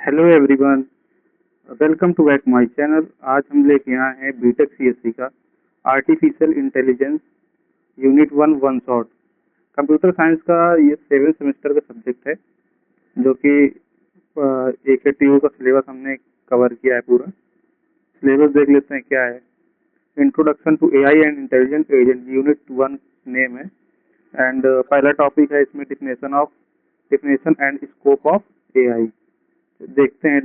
Hello everyone, welcome to back my channel. आज हम लेके आए हैं बीटेक सीएससी का artificial intelligence unit 1 shot. Computer science का ये 7 सेमेस्टर का सब्जेक्ट है, जो कि AKTU का सिलेबस हमने कवर किया है। पूरा सिलेबस देख लेते हैं क्या है। Introduction to AI and intelligent agent unit 1 name है। एंड पहला टॉपिक है इसमें definition and scope of AI. देखते हैं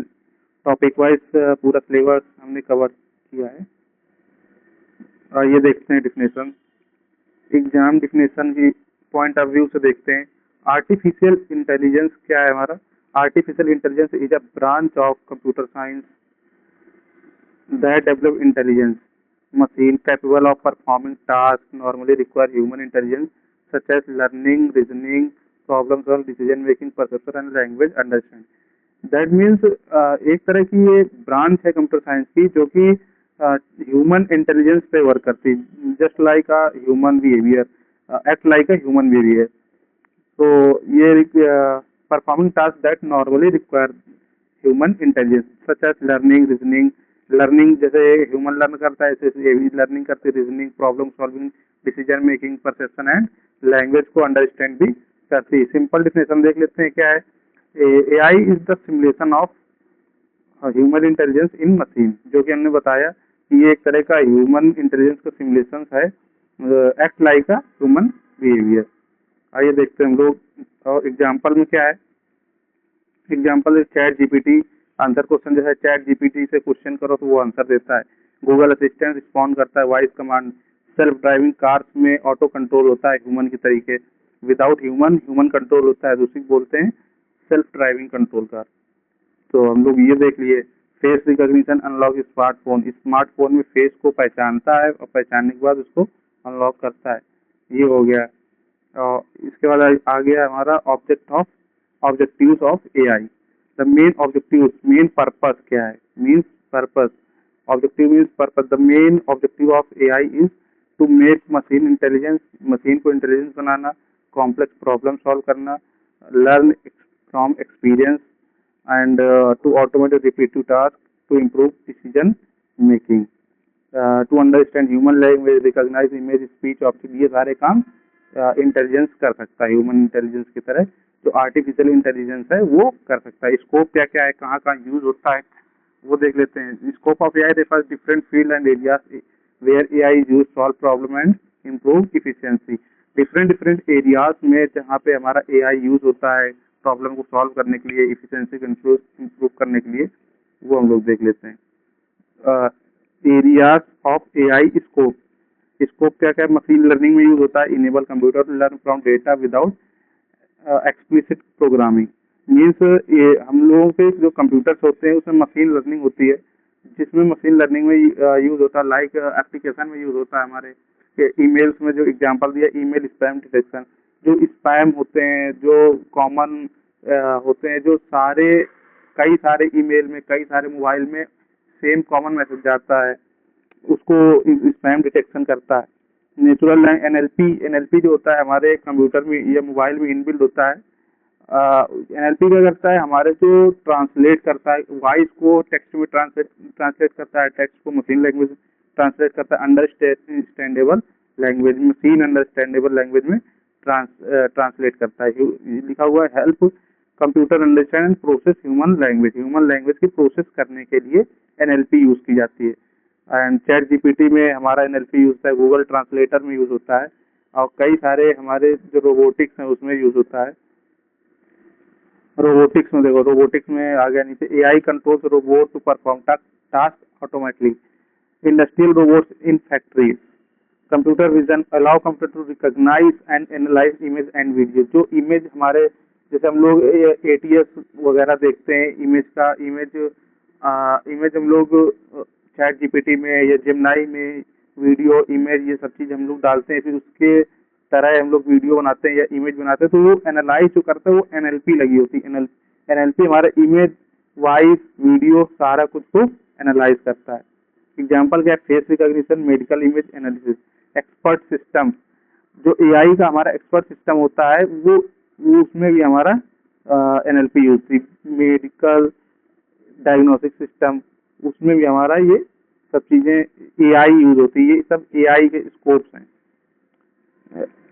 टॉपिक वाइज पूरा सिलेबस हमने कवर किया है। और ये देखते हैं डिफिनेशन, एग्जाम डिफिनेशन की पॉइंट ऑफ व्यू से देखते हैं। आर्टिफिशियल इंटेलिजेंस क्या है हमारा? Artificial intelligence is a branch of computer science that develop intelligence machine capable of performing tasks normally require human intelligence such as learning, reasoning, problem solving, decision making, perception and language understanding. That means एक तरह की ये branch है computer science की, जो कि human intelligence पे work करती है, just like a human behavior, act like a human behavior. तो ये performing task that normally require human intelligence such as learning, reasoning. Learning जैसे ह्यूमन लर्न करता है, ऐसे ये भी लर्निंग करती है, reasoning, problem solving, decision making, perception and language को अंडरस्टैंड भी करती है। सिंपल डिफिनेशन देख लेते हैं क्या है। AI is the simulation of human intelligence in machine, जो कि हमने बताया कि ये एक तरह का ह्यूमन इंटेलिजेंस का सिमुलेशन है, act like a human behaviour. आइए देखते हैं हम लोग। और एग्जाम्पल में क्या है? Example chat GPT. Answer question जैसे चैट जीपीटी से क्वेश्चन करो तो वो आंसर देता है। गूगल असिस्टेंट रिस्पॉन्ड करता है voice command. Self driving cars में ऑटो कंट्रोल होता है ह्यूमन की तरीके, विदाउट ह्यूमन कंट्रोल होता है, दूसरी बोलते हैं सेल्फ ड्राइविंग कंट्रोल कार। तो हम लोग ये देख लिए। Face recognition unlock smartphone, smartphone में फेस को पहचानता है और पहचानने के बाद उसको अनलॉक करता है। ये हो गया। और इसके बाद आ गया हमारा objectives of AI. The main objective, main purpose क्या है? Means purpose. Objective means purpose. The main objective of AI is to make machine intelligence, machine को इंटेलिजेंस बनाना, कॉम्प्लेक्स प्रॉब्लम सॉल्व करना, learn from experience and to automate repetitive tasks, to improve decision making, to understand human language, recognize image, speech, object। ये सारे काम intelligence कर सकता है human intelligence की तरह। जो आर्टिफिशियल इंटेलिजेंस है वो कर सकता है। स्कोप क्या क्या है, कहाँ कहाँ यूज होता है, वो देख लेते हैं। Scope of AI refers different field and areas where AI is used to solve problem and improve efficiency। Different areas में जहाँ पे हमारा एआई यूज होता है प्रॉब्लम को सॉल्व करने के लिए, इफिशिएंसी को इंप्रूव करने के लिए, वो हम लोग देख लेते हैं। Areas of AI scope. Scope क्या क्या? मशीन लर्निंग में यूज होता है, enable computer to learn from data without explicit programming. Means ये हम लोगों के जो कंप्यूटर्स होते हैं उसमें मशीन लर्निंग होती है, जिसमें मशीन लर्निंग में यूज होता है, लाइक एप्लीकेशन में यूज होता है हमारे ईमेल्स में। जो एग्जांपल दिया, ईमेल स्पैम डिटेक्शन। जो स्पैम होते हैं, जो कॉमन होते हैं, जो कई सारे ईमेल में, कई सारे मोबाइल में सेम कॉमन मैसेज जाता है, उसको स्पैम डिटेक्शन करता है। नेचुरल एनएलपी जो होता है हमारे कंप्यूटर में या मोबाइल में इनबिल्ड होता है। एनएलपी क्या करता है? हमारे जो ट्रांसलेट करता है वॉइस को टेक्स्ट में, ट्रांसलेट करता है टेक्स्ट को मशीन लैंग्वेज ट्रांसलेट करता है, understandable language, machine understandable language में ट्रांसलेट करता है। लिखा हुआ है help computer understand and process human language. Human language की प्रोसेस करने के लिए एनएलपी यूज की जाती है। एंड चैट जीपीटी में हमारा एनएलपी यूज होता है, गूगल ट्रांसलेटर में यूज होता है, और कई सारे हमारे जो रोबोटिक्स हैं उसमें यूज होता है। रोबोटिक्स में देखो, रोबोटिक्स में आ गया नीचे, AI controls robot to perform task automatically. Industrial robots in factories. Computer vision allow computer to recognize and analyze image and video. जो इमेज हमारे, जैसे हम लोग एटीएस वगैरह देखते हैं, इमेज हम लोग चैट जीपीटी में या जेमिनी में वीडियो, इमेज, ये सब चीज हम लोग डालते हैं, फिर उसके तरह हम लोग वीडियो बनाते हैं या इमेज बनाते हैं, तो वो एनालाइज जो करता है वो एनएलपी लगी होती है। एनएलपी हमारा इमेज, वॉइस, वीडियो सारा कुछ को एनालाइज करता है। एग्जाम्पल क्या है? Face recognition, medical image analysis. Expert system, जो एआई का हमारा एक्सपर्ट सिस्टम होता है वो उसमें भी हमारा एनएलपी यूज थी। मेडिकल डायग्नोस्टिक सिस्टम, उसमें भी हमारा ये सब चीज़ें एआई यूज होती है। ये सब एआई के स्कोप्स हैं।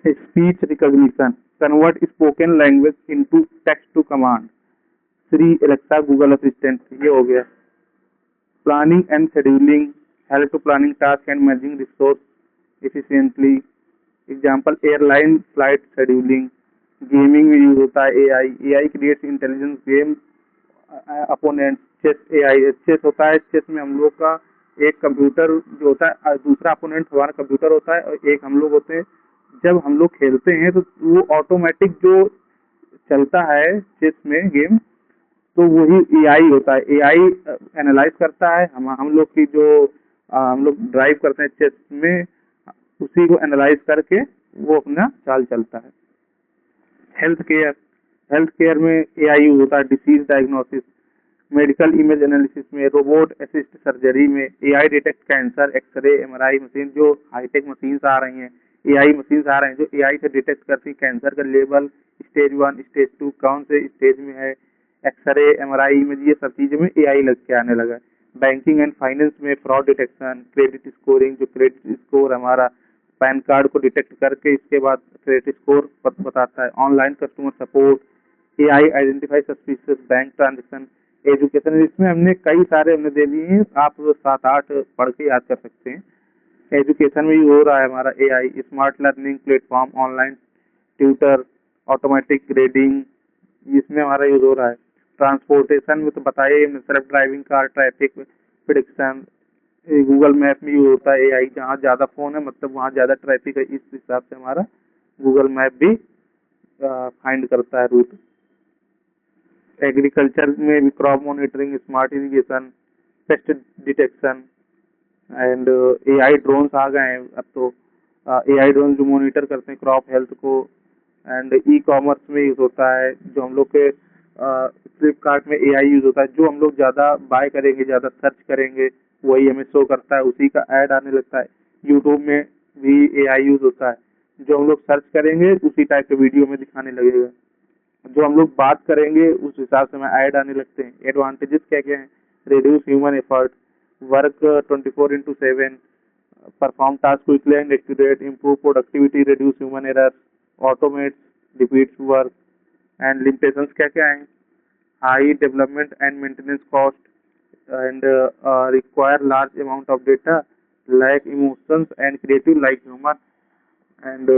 Speech recognition, convert spoken language into text to command, Siri Alexa Google assistant, ये हो गया। Planning and scheduling, help to planning task and managing resource efficiently, example airline flight scheduling. Gaming में use होता है AI, AI creates intelligence game opponent. Chess AI, chess होता है, chess में हम लोग का एक कंप्यूटर जो होता है, दूसरा अपोनेंट हमारा कंप्यूटर होता है और एक हम लोग होते हैं। जब हम लोग खेलते हैं तो वो ऑटोमेटिक जो चलता है चेस में गेम, तो वही एआई होता है। एआई एनालाइज करता है हम लोग की जो हम लोग ड्राइव करते हैं चेस में, उसी को एनालाइज करके वो अपना चाल चलता है। हेल्थ केयर, हेल्थ केयर में एआई यूज होता है। Disease diagnosis, medical image analysis में, रोबोट असिस्ट सर्जरी में AI detect cancer, x-ray, MRI machine, जो हाईटेक मशीन्स आ रही हैं, एआई मशीन्स आ रहे हैं जो एआई से डिटेक्ट करती कैंसर का लेवल, स्टेज 1 स्टेज 2 कौन से स्टेज में है, एक्सरे एमआरआई में, ये सब चीज़ों में एआई लग के आने लगा है। बैंकिंग एंड फाइनेंस में फ्रॉड डिटेक्शन, क्रेडिट स्कोरिंग, जो क्रेडिट स्कोर हमारा पैन कार्ड को डिटेक्ट करके इसके बाद क्रेडिट स्कोर बताता है। Online customer support, AI identify suspicious bank transaction. Education, इसमें हमने कई सारे हमने दे दिए हैं, आप 7-8 पढ़ के याद कर सकते हैं। एजुकेशन में यूज हो रहा है हमारा AI, smart learning platform, online tutor, automatic grading, इसमें हमारा यूज हो रहा है। ट्रांसपोर्टेशन में तो बताइए, self driving car, traffic prediction, Google map में यूज होता है एआई, जहाँ ज़्यादा फ़ोन है मतलब वहाँ ज़्यादा ट्रैफिक है, इस हिसाब से हमारा गूगल मैप भी फाइंड करता है रूट। एग्रीकल्चर में भी crop monitoring, smart irrigation, pest detection and AI drones आ गए हैं अब तो। एआई ड्रोन जो मॉनिटर करते हैं क्रॉप हेल्थ को। एंड ई कॉमर्स में यूज होता है, जो हम लोग के फ्लिपकार्ट में एआई यूज होता है, जो हम लोग ज़्यादा बाय करेंगे, ज़्यादा सर्च करेंगे, वही हमें शो करता है, उसी का ऐड आने लगता है। यूट्यूब में भी एआई यूज होता है, जो हम लोग सर्च करेंगे उसी टाइप के वीडियो में दिखाने लगेगा। जो हम लोग बात करेंगे उस हिसाब से हमें ऐड आने लगते हैं। एडवांटेजेस क्या क्या हैं? Reduce human effort, work 24/7, perform task quickly and accurate, improve productivity, reduce human error, automate repeats work. And limitations क्या क्या हैं? High development and maintenance cost and require large amount of data, lack emotions and creative like human, and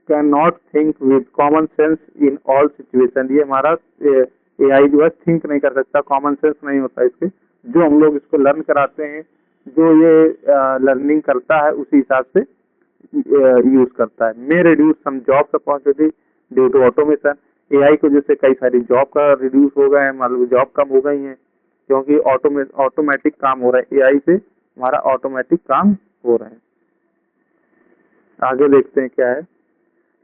can not think with common sense in all situation. ये हमारा AI जो है think नहीं कर सकता, कॉमन सेंस नहीं होता इसके। जो हम लोग इसको लर्न कराते हैं, जो ये लर्निंग करता है उसी हिसाब से यूज करता है। May reduce some jobs opportunity due to automation, AI को जैसे कई सारी जॉब का रिड्यूस हो गए हैं, मतलब जॉब कम हो गई हैं क्योंकि ऑटोमेटिक काम हो रहा है, एआई से हमारा ऑटोमेटिक काम हो रहा है। आगे देखते हैं क्या है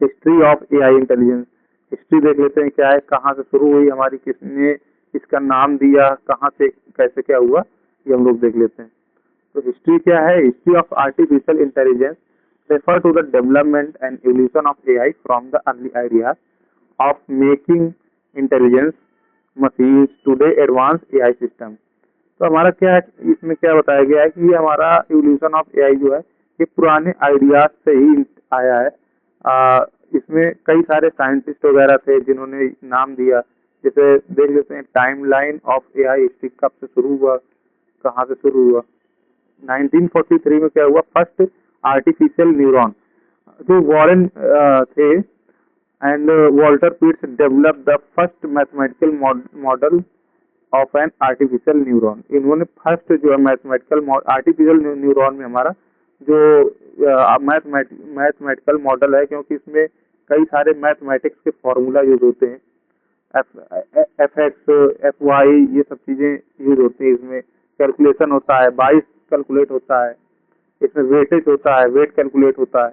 history of AI intelligence. History देख लेते हैं क्या है, कहाँ से शुरू हुई हमारी, किसने इसका नाम दिया, कहाँ से कैसे क्या हुआ, ये हम लोग देख लेते हैं। तो हिस्ट्री क्या है? History of artificial intelligence refer to the development and evolution of AI from the early ideas of making intelligence machines today advance AI system. तो हमारा क्या है, इसमें क्या बताया गया है कि ये हमारा एवोल्यूशन ऑफ एआई जो है ये पुराने आइडियाज से ही आया है। इसमें कई सारे साइंटिस्ट वगैरह थे जिन्होंने नाम दिया। जैसे देख लेते हैं टाइमलाइन ऑफ एआई हिस्ट्री कब से शुरू हुआ, कहाँ से शुरू हुआ। 1943 में क्या हुआ, फर्स्ट आर्टिफिशियल न्यूरॉन, जो वॉरेन थे and Walter Pitts develop the first mathematical model of an artificial neuron. इन्होंने फर्स्ट जो है मैथमेटिकल आर्टिफिशियल न्यूरॉन में हमारा जो मैथमेटिकल मॉडल है, क्योंकि इसमें कई सारे मैथमेटिक्स के फॉर्मूला यूज होते हैं, एफ एक्स एफ वाई ये सब चीज़ें यूज होती हैं। इसमें कैलकुलेशन होता है, बाइस कैलकुलेट होता है, इसमें वेटेज होता है, वेट कैलकुलेट होता है।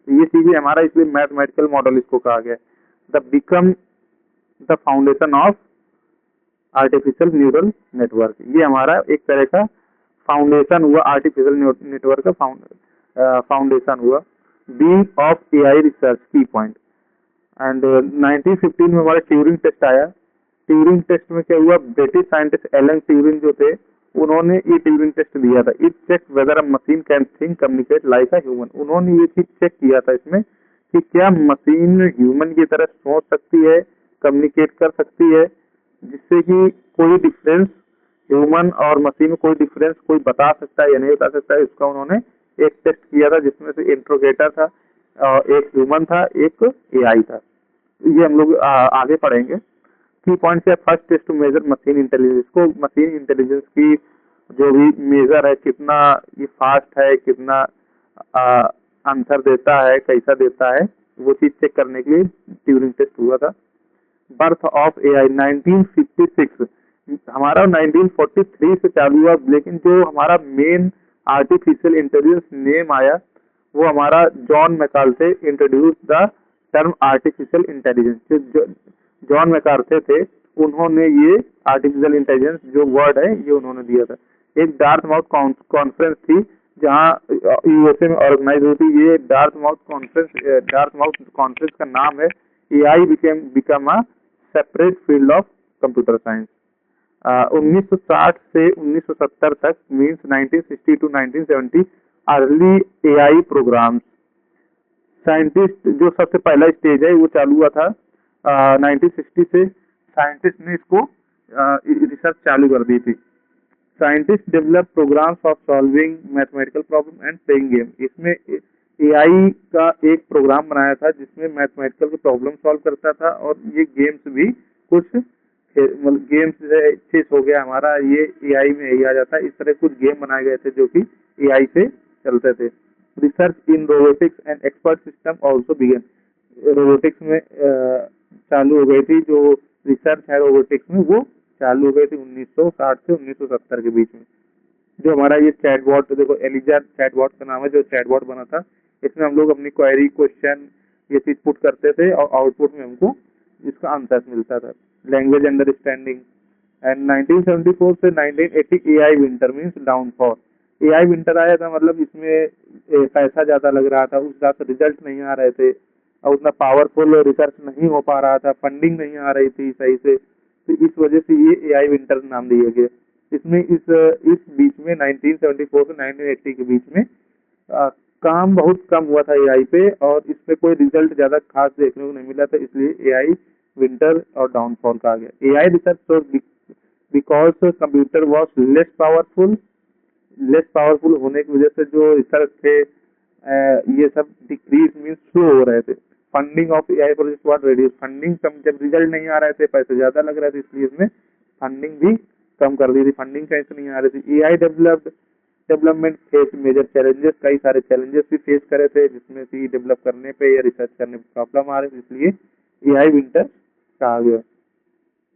तो ये चीज़ें हमारा इसलिए मैथमेटिकल मॉडल इसको कहा गया है। The become the foundation of artificial neural network, ये हमारा एक तरह का फाउंडेशन हुआ, आर्टिफिशियल नेटवर्क का फाउंडेशन हुआ। बीइंग ऑफ एआई रिसर्च की पॉइंट एंड 1915 में हमारा ट्यूरिंग टेस्ट आया। ट्यूरिंग टेस्ट में क्या हुआ, ब्रिटिश साइंटिस्ट एलन ट्यूरिंग जो थे, उन्होंने ये ट्यूरिंग टेस्ट दिया था। It check whether a machine can think communicate like a human. उन्होंने ये चीज चेक किया था इसमें कि क्या मशीन ह्यूमन की तरह सोच सकती है, कम्युनिकेट कर सकती है, जिससे कि कोई डिफरेंस ह्यूमन और मशीन में कोई डिफरेंस कोई बता सकता है या नहीं बता सकता है। इसका उन्होंने एक टेस्ट किया था जिसमें से इंट्रोगेटर था, एक ह्यूमन था, एक एआई था। ये हम लोग आगे पढ़ेंगे। की पॉइंट है, first is to measure machine intelligence. को मशीन इंटेलिजेंस की जो भी मेजर है, कितना ये फास्ट है, कितना आंसर देता है, कैसा देता है, वो चीज चेक करने के लिए ट्यूरिंग टेस्ट हुआ था। बर्थ ऑफ एआई 1956, हमारा 1943 से चालू हुआ, लेकिन जो हमारा मेन आर्टिफिशियल इंटेलिजेंस नेम आया वो हमारा John McCarthy introduce the term artificial intelligence. जो जॉन मैकार्थे थे, उन्होंने ये आर्टिफिशियल इंटेलिजेंस जो वर्ड है ये उन्होंने दिया था। एक डार्टमाउथ कॉन्फ्रेंस थी जहाँ यूएसए में ऑर्गेनाइज हुई थी। ये डार्टमाउथ कॉन्फ्रेंस का नाम है AI become a separate field of computer science. 1960 से 1970 तक, means 1960 to 1970 early AI programs. Scientist जो सबसे पहला स्टेज है वो चालू हुआ था 1960 से। साइंटिस्ट ने इसको रिसर्च चालू कर दी थी। Scientist develop programs of solving mathematical problem and playing game. इसमें एआई का एक प्रोग्राम बनाया था जिसमें मैथमेटिकल प्रॉब्लम सॉल्व करता था, और ये गेम्स भी कुछ गेम्स चेस हो गया हमारा, ये एआई में ही आ जाता है। इस तरह कुछ गेम बनाए गए थे जो कि एआई से चलते थे। Research in robotics and expert system also began. Robotics में चालू हो गई थी, जो रिसर्च है रोबोटिक्स में वो चालू हो गई थी 1960 से 1970 के बीच में। जो हमारा ये चैटबॉट, देखो एलिजा चैटबॉट का नाम है, जो चैटबॉट बना था, इसमें हम लोग अपनी क्वेरी, क्वेश्चन, ये चीज पुट करते थे और आउटपुट में हमको इसका आंसर मिलता था। Language understanding. एंड 1974 से 1980 AI winter means downfall. AI winter आया था, मतलब इसमें पैसा ज्यादा लग रहा था, उस हिसाब से रिजल्ट नहीं आ रहे थे और उतना पावरफुल रिसर्च नहीं हो पा रहा था, फंडिंग नहीं आ रही थी सही से, तो इस वजह से ये एआई विंटर नाम दिया गया। इसमें इस बीच में 1974 से 1980 के बीच में काम बहुत कम हुआ था एआई पे, और इसमें कोई रिजल्ट ज्यादा खास देखने को नहीं मिला था, इसलिए एआई विंटर और डाउनफॉल कहा गया। AI research because computer was less powerful होने की वजह से जो रिसर्च थे ये सब डिक्रीज मीन स्लो हो रहे थे। Funding of AI project was reduce. Funding कम, जब रिजल्ट नहीं आ रहे थे, पैसे ज्यादा लग रहे थे, इसलिए इसमें फंडिंग भी कम कर दी थी। फंडिंग कैसे नहीं आ रही थी। AI development face major challenges, कई सारे चैलेंजेस भी फेस करे थे, जिसमें से डेवलप करने पे या रिसर्च करने पे प्रॉब्लम आ रही थी, इसलिए एआई विंटर कहा गया।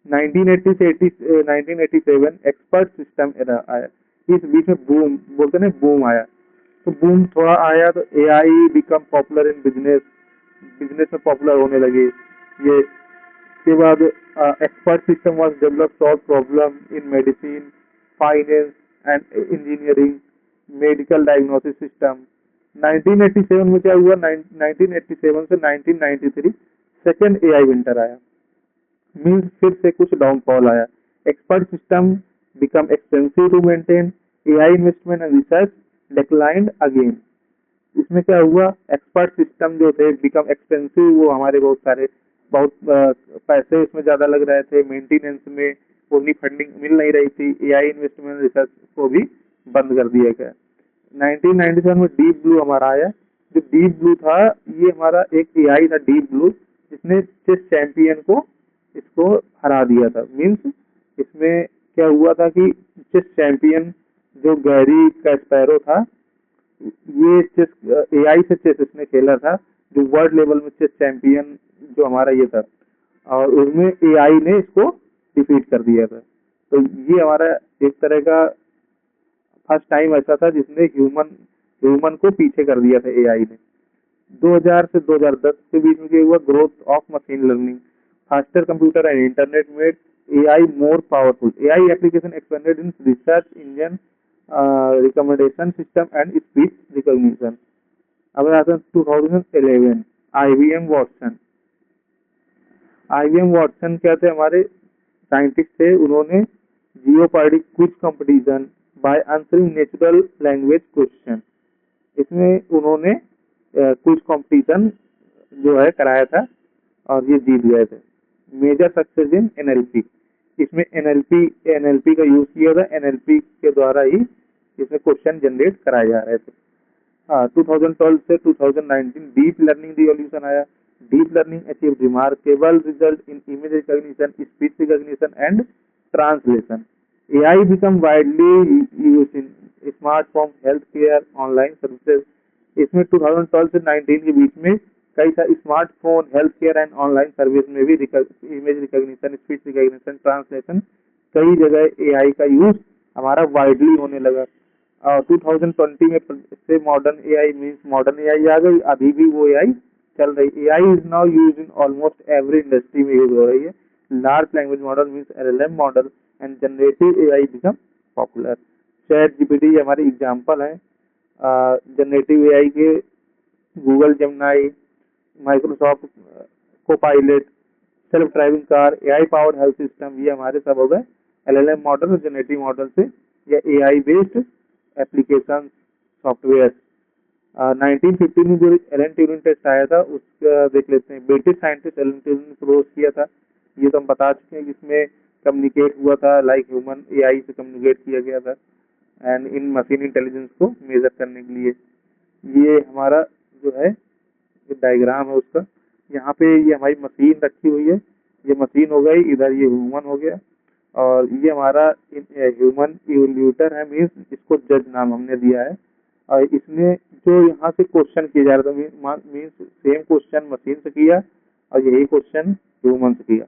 1980 से 1987 एक्सपर्ट सिस्टम एरा आया। इस बीच में बूम बोलते ना, बूम आया, तो बूम थोड़ा आया तो AI become popular in business. Business में पॉपुलर होने लगे ये। के बाद expert system was develop solve problem in medicine, finance and engineering, medical diagnosis system. 1987 में क्या हुआ, 1987 से 1993 सेकेंड एआई विंटर आया, मीन्स फिर से कुछ डाउनफॉल आया। Expert system become expensive to maintain, AI investment and research declined again. इसमें क्या हुआ, एक्सपर्ट सिस्टम जो थे बिकम एक्सपेंसिव, वो हमारे बहुत पैसे इसमें ज्यादा लग रहे थे, मेंटेनेंस में उतनी फंडिंग मिल नहीं रही थी। एआई इन्वेस्टमेंट रिसर्च को भी बंद कर दिया गया। 1997 में डीप ब्लू हमारा आया। जो डीप ब्लू था, ये हमारा एक एआई था डीप ब्लू, जिसने चेस चैंपियन को इसको हरा दिया था। मीन्स इसमें क्या हुआ था कि चेस चैंपियन जो गैरी कैस्पेरो था, ये चेस एआई से चेस इसने खेला था, जो वर्ल्ड लेवल में चेस चैंपियन जो हमारा ये था, और उसमें एआई ने इसको डिफीट कर दिया था। तो ये हमारा एक तरह का फर्स्ट टाइम ऐसा था जिसने ह्यूमन को पीछे कर दिया था एआई ने। 2000 से 2010 के बीच में हुआ growth of machine learning, faster computer and internet made AI more powerful, AI application expanded in research engine, recommendation system and speech recognition. अब आता है 2011 आईबीएम वॉटसन। आईबीएम वॉटसन क्या थे हमारे, साइंटिस्ट थे, उन्होंने Jeopardy quiz competition by answering natural language question, इसमें उन्होंने क्विज कंपटीशन जो है कराया था और ये जीत गए थे। मेजर सक्सेस इन एनएलपी, इसमें एनएलपी का यूज किया था, एनएलपी के द्वारा ही इसमें क्वेश्चन जनरेट कराए जा रहे थे। 2012 से 2019 डीप लर्निंग रिवॉल्यूशन आया। Deep learning achieve remarkable result in image recognition, speech recognition and translation. AI become widely used in smartphone, health care, online services. इसमें 2012 से 19 के बीच में कई सारे smartphone, health care and online service में भी image recognition, speech recognition, translation, कई जगह एआई का यूज हमारा वाइडली होने लगा। 2020 में से modern AI means modern AI आ गई, अभी भी वो एआई चल रही। AI is now use in almost every industry में यूज हो रही है। Large language model means LLM model and generative AI become popular. Chat GPT हमारे एग्जाम्पल है जनरेटिव एआई के। Google Gemini, Microsoft Copilot, self driving car, AI powered health system, ये हमारे सब हो गए एलएलएम मॉडल और जनरेटिव मॉडल से या एआई बेस्ड एप्लीकेशन सॉफ्टवेयर। 1950 में जो एलन ट्यूरिंग टेस्ट आया था उसका देख लेते हैं। ब्रिटिश साइंटिस्ट एलन ट्यूरिंग ने प्रोज किया था, ये तो हम बता चुके हैं, जिसमें कम्युनिकेट हुआ था लाइक ह्यूमन, एआई से कम्युनिकेट किया गया था एंड इन मशीन इंटेलिजेंस को मेजर करने के लिए। ये हमारा जो है डायग्राम है उसका, यहाँ पे ये हमारी मशीन रखी हुई है, ये मशीन हो गई, इधर ये ह्यूमन हो गया और ये हमारा ह्यूमन इवोल्यूटर है, मीन्स इसको जज नाम हमने दिया है। और इसने जो यहाँ से क्वेश्चन किया जा रहा था मीन्स सेम क्वेश्चन मशीन से किया और यही क्वेश्चन ह्यूमन से किया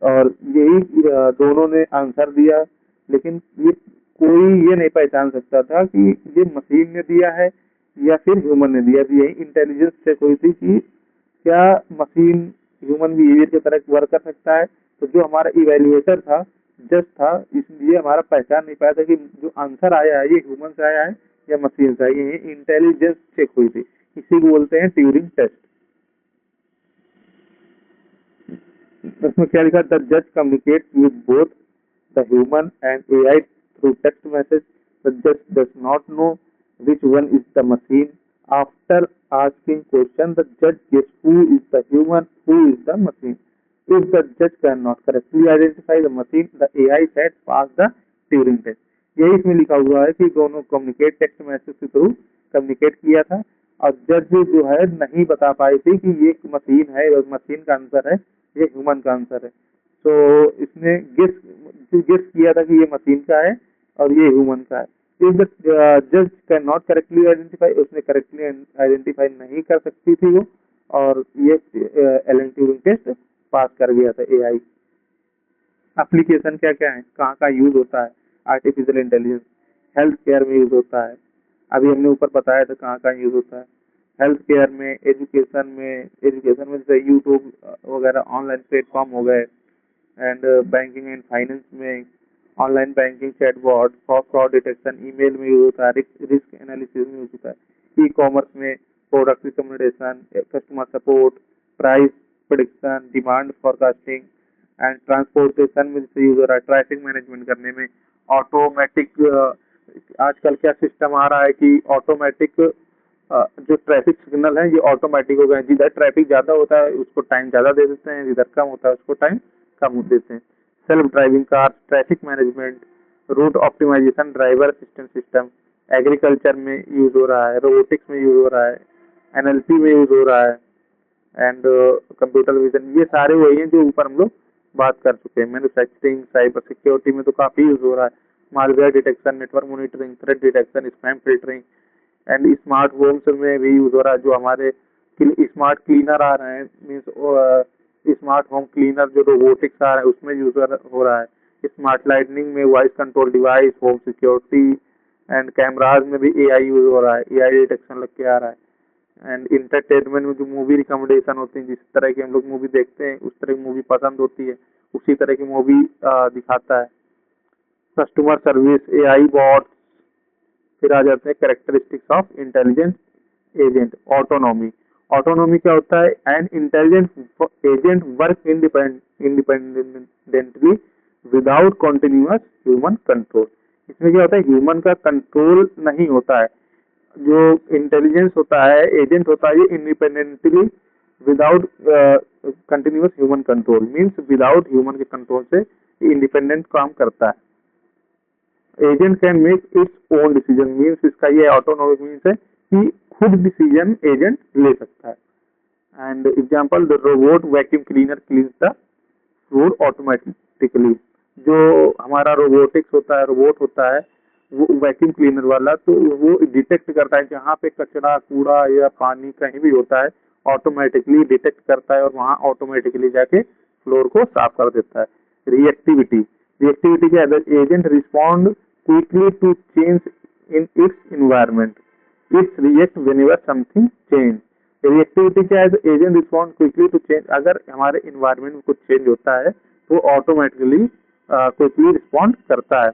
और यही दोनों ने आंसर दिया, लेकिन ये कोई ये नहीं पहचान सकता था कि ये मशीन ने दिया है या फिर ह्यूमन ने दिया। यही इंटेलिजेंस चेक हुई थी कि क्या मशीन ह्यूमन बिहेवियर की तरह वर्क कर सकता है। तो जो हमारा इवेल्युएटर था, जज था, इसलिए हमारा पहचान नहीं पाया था कि जो आंसर आया है ये ह्यूमन से आया है या मशीन से आया है। यही इंटेलिजेंस चेक हुई थी, इसी को बोलते हैं ट्यूरिंग टेस्ट। इसमें क्या लिखा, द जज communicates with both the human and AI through text message. The जज does not know which one is the machine. After asking question, the judge guesses who is the human, who is the machine. If the judge cannot correctly identify the machine, the AI said pass the Turing test. यही इसमें लिखा हुआ है कि दोनों communicate text message के through communicate किया था और जज जो है नहीं बता पाई थी कि ये मशीन है और मशीन का आंसर है, ये ह्यूमन का आंसर है। तो इसने गेस किया था कि ये मशीन का है और ये ह्यूमन का है। If the judge cannot correctly identify, उसने करेक्टली आइडेंटिफाई नहीं कर सकती थी वो, और ये एलन ट्यूरिंग टेस्ट पास कर गया था एआई। एप्लीकेशन क्या क्या है, कहाँ का यूज होता है आर्टिफिशियल इंटेलिजेंस? हेल्थ केयर में यूज होता है, अभी हमने ऊपर बताया था कहाँ का यूज होता है। हेल्थ केयर में, एजुकेशन में जैसे यूट्यूब वगैरह ऑनलाइन प्लेटफॉर्म हो गए, एंड बैंकिंग एंड फाइनेंस में online banking, chatbot, fraud detection, email में यूज होता है, रिस्क एनालिसिस में यूज होता है, ई कॉमर्स में product recommendation, customer support, price prediction, demand forecasting and transportation में जैसे यूज हो रहा है, ट्रैफिक मैनेजमेंट करने में, ऑटोमेटिक। आजकल क्या सिस्टम आ रहा है कि ऑटोमेटिक जो ट्रैफिक सिग्नल है ये ऑटोमेटिक हो गए, जिधर ट्रैफिक ज़्यादा होता है उसको टाइम ज़्यादा दे देते हैं, जिधर कम होता है उसको टाइम कम देते हैं। Self driving car, traffic management, route optimization, driver assistant system, agriculture में यूज हो रहा है, रोबोटिक्स में यूज हो रहा है, एनएलपी में यूज हो रहा है, एंड कंप्यूटर विजन। ये सारे वही हैं जो ऊपर हम लोग बात कर चुके हैं। मैन्युफैक्चरिंग, साइबर सिक्योरिटी में तो काफ़ी यूज हो रहा है, malware detection, network monitoring, threat detection, spam filtering, and smart homes में भी यूज हो रहा है। जो हमारे स्मार्ट क्लीनर आ रहे हैं, मीन्स स्मार्ट होम क्लीनर जो रोबोटिक्स आ रहे हैं उसमें यूज हो रहा है। स्मार्ट लाइटनिंग में voice control device, home security and cameras में भी एआई यूज हो रहा है, एआई डिटेक्शन लग के आ रहा है। एंड इंटरटेनमेंट में जो मूवी रिकमेंडेशन होती है, जिस तरह की हम लोग मूवी देखते हैं उस तरह की मूवी पसंद होती है, उसी तरह की मूवी दिखाता है। Customer service, AI bots. फिर आ जाते हैं characteristics of intelligent agent, autonomy. Autonomy क्या होता है? N intelligent agent work independently without continuous human control. इसमें क्या होता है? ह्यूमन का कंट्रोल नहीं होता है। जो इंटेलिजेंस होता है, एजेंट होता है, ये independently without continuous human control, means without human के कंट्रोल से इंडिपेंडेंट काम करता है। Agent can make its own decision, means इसका ये ऑटोनॉमिक मीन्स है कि खुद डिसीजन एजेंट ले सकता है। And example, the robot vacuum cleaner cleans the floor automatically. जो हमारा रोबोटिक्स होता है, रोबोट होता है, वो वैक्यूम क्लीनर वाला, तो वो डिटेक्ट करता है जहाँ पे कचरा, कूड़ा या पानी कहीं भी होता है, ऑटोमेटिकली डिटेक्ट करता है और वहाँ ऑटोमेटिकली जाके फ्लोर को साफ कर देता है। रिएक्टिविटी, रिएक्टिविटी के other agent respond quickly to change in its environment, its react whenever something change. Reactivity क्या है? Agent respond quickly to change, अगर हमारे इन्वायरमेंट में कुछ चेंज होता है तो ऑटोमेटिकली क्विकली रिस्पॉन्ड करता है।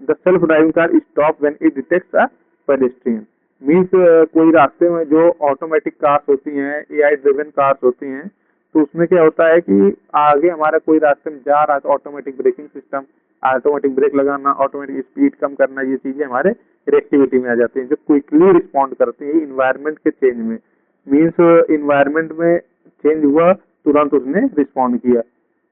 The self driving car stop when it detects a pedestrian, means कोई रास्ते में जो ऑटोमेटिक कार्स होती हैं, एआई ड्रिवन कार्स होती हैं, तो उसमें क्या होता है कि आगे हमारा कोई रास्ते में जा रहा है तो automatic braking system, automatic brake लगाना, ऑटोमेटिक स्पीड कम करना, ये चीजें हमारे रिएक्टिविटी में आ जाती हैं, जो क्विकली रिस्पॉन्ड करती है इन्वायरमेंट के चेंज में। मीन्स इन्वायरमेंट में चेंज हुआ, तुरंत उसने रिस्पॉन्ड किया,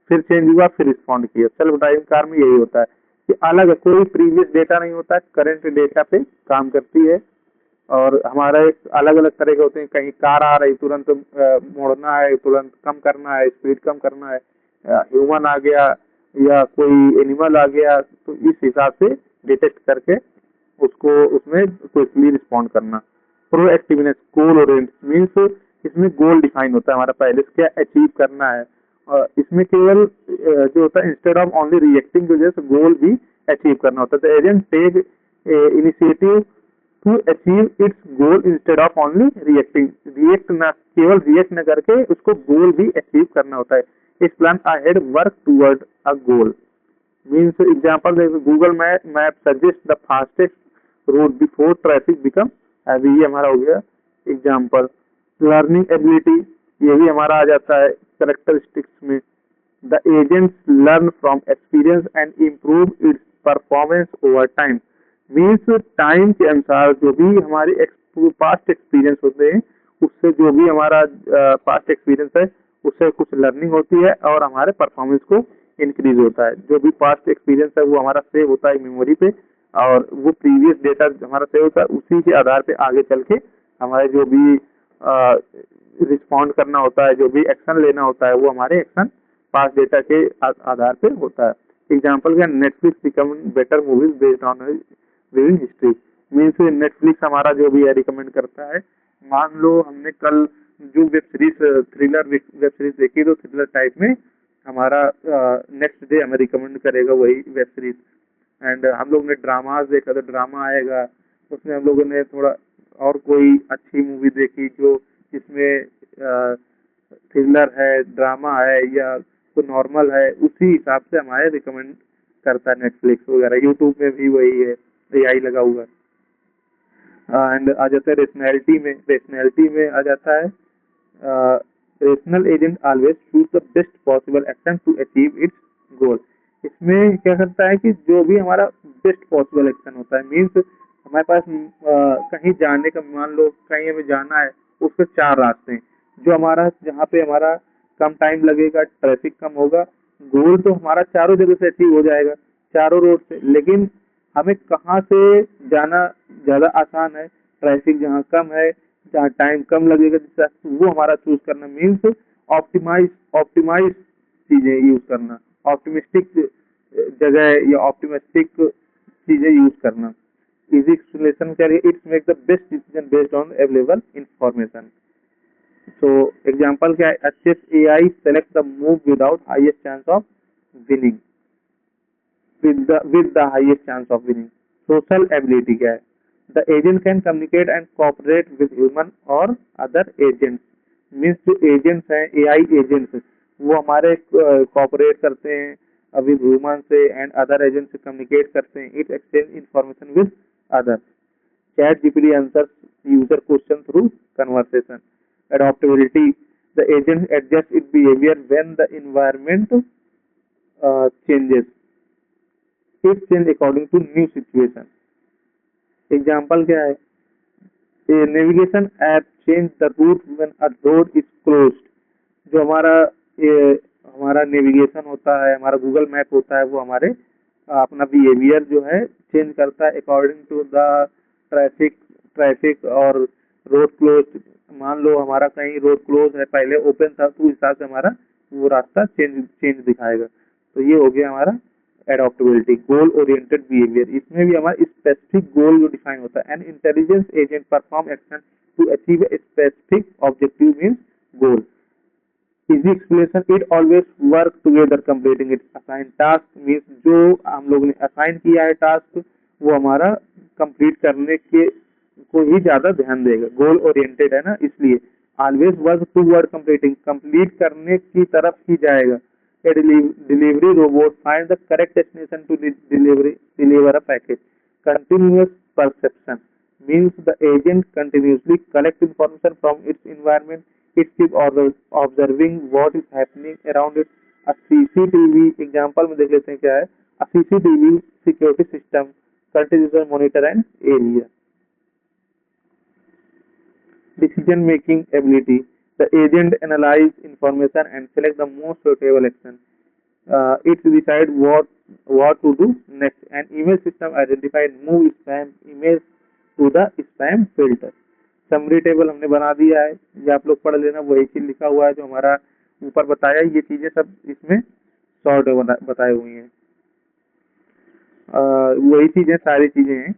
फिर चेंज हुआ, फिर रिस्पॉन्ड किया। सेल्फ ड्राइविंग कार में यही होता है कि अलग कोई प्रीवियस डेटा नहीं होता है, करंट डेटा पे काम करती है। और हमारा अलग अलग तरह के होते हैं, कहीं कार आ रही, तुरंत मोड़ना है, तुरंत कम करना है, स्पीड कम करना है, ह्यूमन आ गया या कोई एनिमल आ गया, तो इस हिसाब से डिटेक्ट करके उसको उसमें क्विकली रिस्पॉन्ड करना। प्रोएक्टिवनेस, गोल ओरिएंट, मीन्स इसमें गोल डिफाइन होता है हमारा, पहले से क्या अचीव करना है। और इसमें केवल जो होता है, इंस्टेड ऑफ ओनली रिएक्टिंग की वजह से गोल भी अचीव करना होता है। The agent take initiative to achieve its goal instead of only reacting, react न, केवल रिएक्ट न करके उसको गोल भी अचीव करना होता है। इस plan ahead work toward a goal, means example, Google map suggest the fastest route before traffic become heavy, ये हमारा हो गया एग्जाम्पल। लर्निंग एबिलिटी, ये भी हमारा आ जाता है करेक्टरिस्टिक्स में। The agents learn from experience and improve it's performance over time, means time के अनुसार जो भी हमारे पास्ट एक्सपीरियंस होते हैं, उससे जो भी हमारा पास्ट एक्सपीरियंस है उससे कुछ लर्निंग होती है और हमारे परफॉर्मेंस को इंक्रीज होता है। जो भी पास्ट एक्सपीरियंस है वो हमारा सेव होता है मेमोरी पे, और वो प्रीवियस डेटा हमारा सेव होता है, उसी के आधार पे आगे चल के हमारे जो भी रिस्पॉन्ड करना होता है, जो भी एक्शन लेना होता है, वो हमारे एक्शन पास्ट डेटा के आधार पे होता है। एग्जाम्पल क्या, Netflix recommend better movies based on viewing history, means Netflix हमारा जो भी है रिकमेंड करता है। मान लो हमने कल जो web series thriller web series देखी, तो थ्रिलर टाइप में हमारा नेक्स्ट डे हमें रिकमेंड करेगा वही वेब सीरीज। एंड हम लोग ने ड्रामाज देखा तो ड्रामा आएगा, उसमें हम लोगों ने थोड़ा और कोई अच्छी मूवी देखी जो जिसमें थ्रिलर है, ड्रामा है या कोई नॉर्मल है, उसी हिसाब से हमारे रिकमेंड करता है नेटफ्लिक्स वगैरह। यूट्यूब में भी वही है, एआई लगा हुआ है। एंड आ जाता है रेशनैलिटी में, रेशनैलिटी में आ जाता है rational agent always choose the best possible action to achieve its goal. इसमें क्या करता है कि जो भी हमारा बेस्ट पॉसिबल एक्शन होता है, मीन्स हमारे पास कहीं जाने का, मान लो कहीं हमें जाना है, उसके 4 रास्ते हैं, जो हमारा जहाँ पे हमारा कम टाइम लगेगा, ट्रैफिक कम होगा, गोल तो हमारा चारों जगह से अचीव हो जाएगा, चारों रोड से, लेकिन हमें कहाँ से जाना ज़्यादा आसान है, ट्रैफिक जहाँ कम है, जहाँ टाइम कम लगेगा, वो हमारा चूज करना। मीन्स ऑप्टिमाइज ऑप्टिमाइज चीजें यूज करना, ऑप्टिमिस्टिक जगह या ऑप्टिमिस्टिक चीजें यूज करना। इजी एक्सप्लेनेशन क्या है, its make the best decision based on available information. So example क्या है, अच्छेस्ट AI select the move without highest chance of winning, with the highest chance of winning। Social ability क्या है, the agent can communicate and cooperate with human और other agents, means जो agents हैं, AI agents, वो हमारे cooperate करते हैं with human से एंड अदर एजेंट से कम्युनिकेट करते हैं। It exchange information with other. Chat GPT answers user question through conversation, adaptability, the agent adjusts its behavior when the environment changes. It change according to new situation. Example क्या है? Navigation app change the route when a road is closed. जो हमारा navigation होता है, हमारा Google map होता है, वो हमारे अपना बिहेवियर जो है चेंज करता है अकॉर्डिंग टू द ट्रैफिक और रोड क्लोज. मान लो हमारा कहीं रोड क्लोज है, पहले ओपन था, तो उस हिसाब से हमारा वो रास्ता चेंज दिखाएगा. तो ये हो गया हमारा एडॉप्टेबिलिटी. गोल ओरिएंटेड बिहेवियर, इसमें भी हमारा स्पेसिफिक गोल जो डिफाइन होता है. An intelligence agent perform action to achieve a specific objective means goal. Easy explanation, it always work together completing it. Assign task means जो हम लोग ने असाइन किया है टास्क, वो हमारा कंप्लीट करने के को ही ज्यादा ध्यान देगा. गोल ओरिएंटेड है ना, इसलिए always work toward completing, complete करने की तरफ ही जाएगा. A delivery robot finds the correct destination to deliver a package. Continuous perception means the agent continuously collects information from its environment. It keeps observing what is happening around it. A CCTV example में देख लेते हैं क्या है. A CCTV security system continuously monitor an area. Decision making ability. The agent analyze information and select the most suitable action. It decide what to do next. An email system identified move spam emails to the spam filter. Summary table हमने बना दिया है, ये आप लोग पढ़ लेना. वही चीज लिखा हुआ है जो हमारा ऊपर बताया, ये चीजें सब इसमें शॉर्ट बताई हुई हैं. वही चीजें सारी चीजें हैं.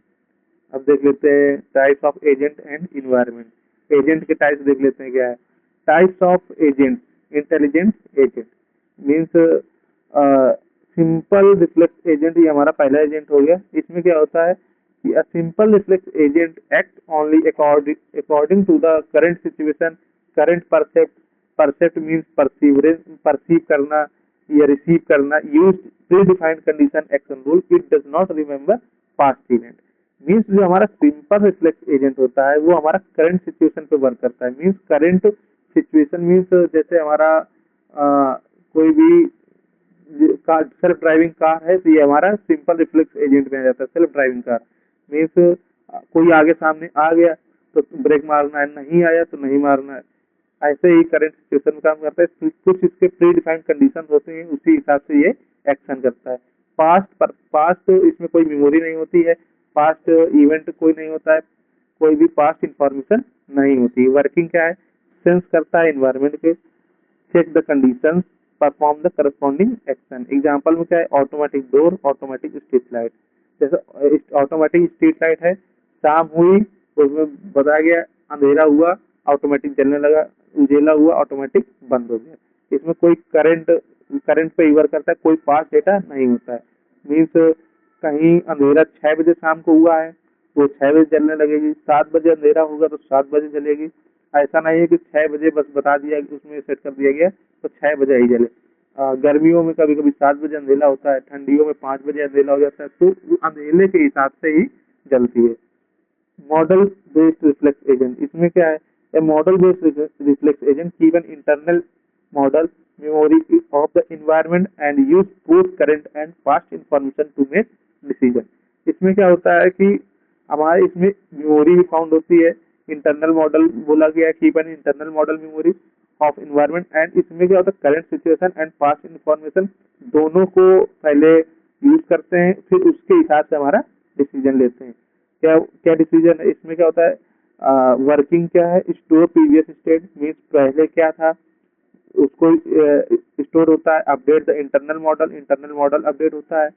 अब देख लेते हैं types of agent and environment. Agent के टाइप्स देख लेते हैं क्या है. Types of agent. Intelligent agent means simple reflex agent, ये हमारा पहला एजेंट हो गया. इसमें क्या होता है कि a simple reflex agent act only according to the current situation. Current percept means perceive करना या रिसीव करना. Use predefined condition action rule. It does not remember past event. Means जो हमारा सिंपल रिफ्लेक्स एजेंट होता है वो हमारा current situation पे वर्क करता है. मीन्स करंट सिचुएशन मीन्स जैसे हमारा कोई भी सेल्फ ड्राइविंग कार है, तो ये हमारा सिंपल रिफ्लेक्स एजेंट में आ जाता है. सेल्फ ड्राइविंग कार मीन्स कोई आगे सामने आ गया तो ब्रेक मारना है, नहीं आया तो नहीं मारना है. ऐसे ही करंट सिचुएशन में काम करता है. कुछ इसके प्री डिफाइंड कंडीशन होते हैं, उसी हिसाब से ये एक्शन करता है. पास्ट इसमें कोई मेमोरी नहीं होती है, पास्ट इवेंट कोई नहीं होता है, कोई भी पास्ट इंफॉर्मेशन नहीं होती. वर्किंग क्या है, सेंस करता है एनवायरनमेंट के, check the conditions, perform the corresponding action. Example में क्या है, automatic door, automatic street light. जैसे ऑटोमेटिक स्ट्रीट लाइट है, शाम हुई तो उसमें बताया गया अंधेरा हुआ, ऑटोमेटिक जलने लगा, उजेला हुआ, ऑटोमेटिक बंद हो गया. इसमें कोई करंट पे वर्क करता है, कोई पास्ट डेटा नहीं होता है. मीन्स कहीं अंधेरा 6 बजे शाम को हुआ है तो 6 बजे जलने लगेगी, 7 बजे अंधेरा होगा तो 7 बजे जलेगी. ऐसा नहीं है कि 6 बजे बस बता दिया, उसमें सेट कर दिया गया तो 6 बजे ही जले. गर्मियों में कभी कभी 7 बजे अंधेरा होता है, ठंडियों में 5 बजे अंधेरा हो जाता है, तो अंधेरे के हिसाब से ही जलती है. मॉडल बेस्ड रिफ्लेक्स एजेंट, इसमें क्या है, a model based reflex agent keep an internal model memory of the environment and use both current and past information to make decision. इसमें क्या होता है कि हमारे इसमें मेमोरी भी फाउंड होती है. इंटरनल मॉडल बोला गया है, keep an internal model memory of environment. And इसमें क्या होता है, current situation and past information दोनों को पहले यूज करते हैं, फिर उसके हिसाब से हमारा डिसीजन लेते हैं. क्या डिसीजन है इसमें, क्या होता है, वर्किंग क्या है, स्टोर प्रीवियस स्टेट मीन्स पहले क्या था उसको स्टोर होता है. Update the internal model update होता है.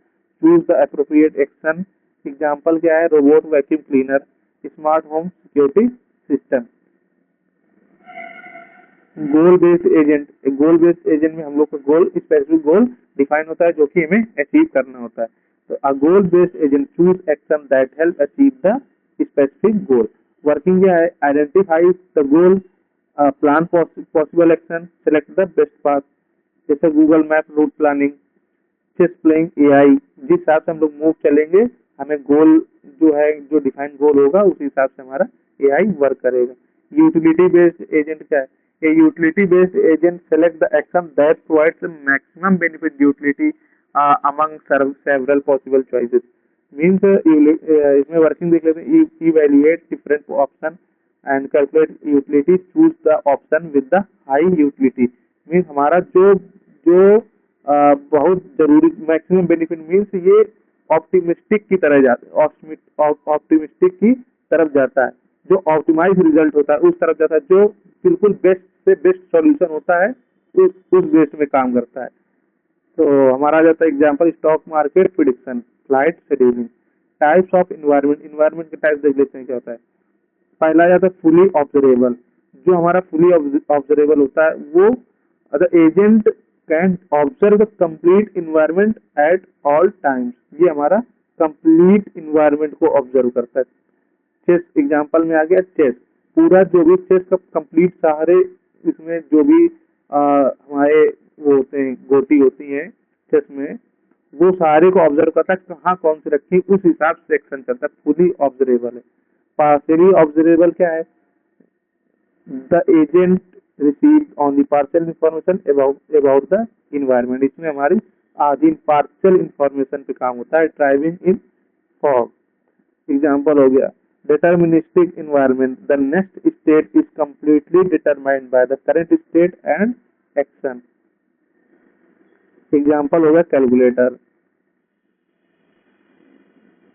Choose the appropriate action. Example क्या है, robot vacuum cleaner, smart home security system. गोल बेस्ड एजेंट. गोल बेस्ड एजेंट में हम लोग का गोल, स्पेसिफिक गोल डिफाइन होता है जो कि हमें अचीव करना होता है. तो a goal based agent choose action that help achieve the specific goal. Working क्या है, identify the goal, plan possible action, select the best path. जैसे Google map, route planning, chess playing, AI. जिस हिसाब से हम लोग मूव चलेंगे, हमें गोल जो है, जो डिफाइंड गोल होगा उस हिसाब से हमारा एआई वर्क करेगा. यूटिलिटी बेस्ड एजेंट क्या है? A utility based agent select the action that provides the maximum benefit utility among several possible choices. Means इसमें वर्किंग देख लेते हैं. Evaluate different option and calculate utility. Choose the option with the high utility. Means हमारा जो जो बहुत जरूरी maximum benefit means ये ऑप्टिमिस्टिक की तरह जाता है, ऑप्टिमिस्टिक की तरफ जाता है, जो ऑप्टिमाइज रिजल्ट होता है उस तरफ जाता है, जो बिल्कुल बेस्ट से बेस्ट सॉल्यूशन होता है उस बेस में काम करता है. तो हमारा आ जाता है example stock market prediction, flight scheduling. Types of environment, environment के टाइप देख लेते हैं क्या होता है. पहला आ जाता है फुली ऑब्जर्वेबल. जो हमारा फुली ऑब्जर्वेबल होता है वो the agent can observe the complete environment at all times. ये हमारा कंप्लीट इन्वायरमेंट को ऑब्जर्व करता है. चेस एग्जांपल में आ गया चेस, पूरा जो भी चेस का कंप्लीट सारे इसमें जो भी हमारे वो होते हैं गोटी होती हैं चेस में, वो सारे को ऑब्जर्व करता है, कहाँ कौन सी रखी उस हिसाब से एक्शन करता है. फुली ऑब्जर्वेबल है. पार्शियली ऑब्जर्वेबल क्या है? The agent receive only partial information about the environment. इसमें हमारी आधी पार्शियल इंफॉर्मेशन पे काम होता है. ड्राइविंग इन फॉग एग्जाम्पल हो गया. Deterministic environment, the next state is completely determined by the current state and action. Example होगा calculator.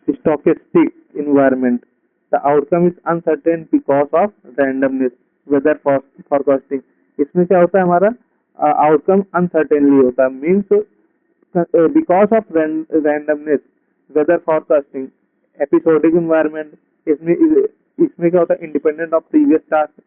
Stochastic environment, the outcome is uncertain because of randomness, weather forecasting. इसमें क्या होता है हमारा outcome uncertainly होता है, means because of randomness, weather forecasting. Episodic environment, इसमें क्या होता है independent of previous task.